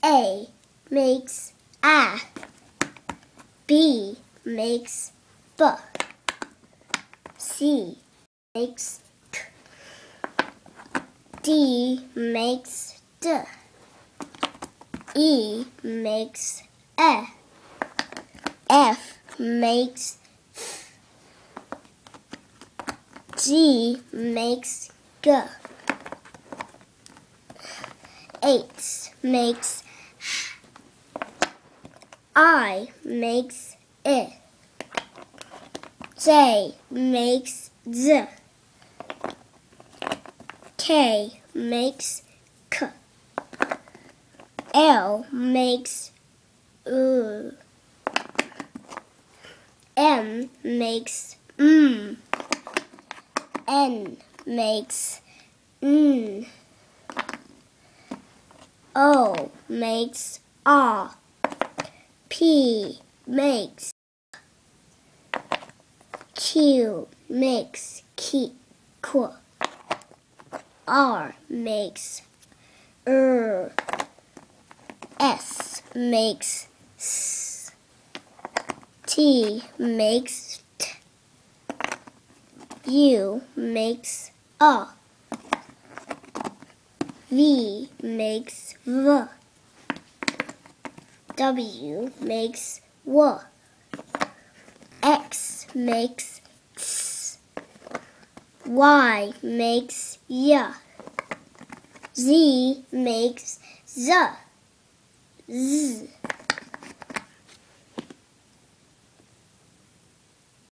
A makes A. B makes B. C makes K. D makes D. E makes E. F makes F. G makes G. H makes H. I makes I. J makes Z. K makes K. L makes U. M makes M. N makes N. O makes R. P makes Q makes Q. R makes S makes S. T makes T. U makes A. V makes V. W makes W. X makes X. Y makes Y. Z makes Z. Z.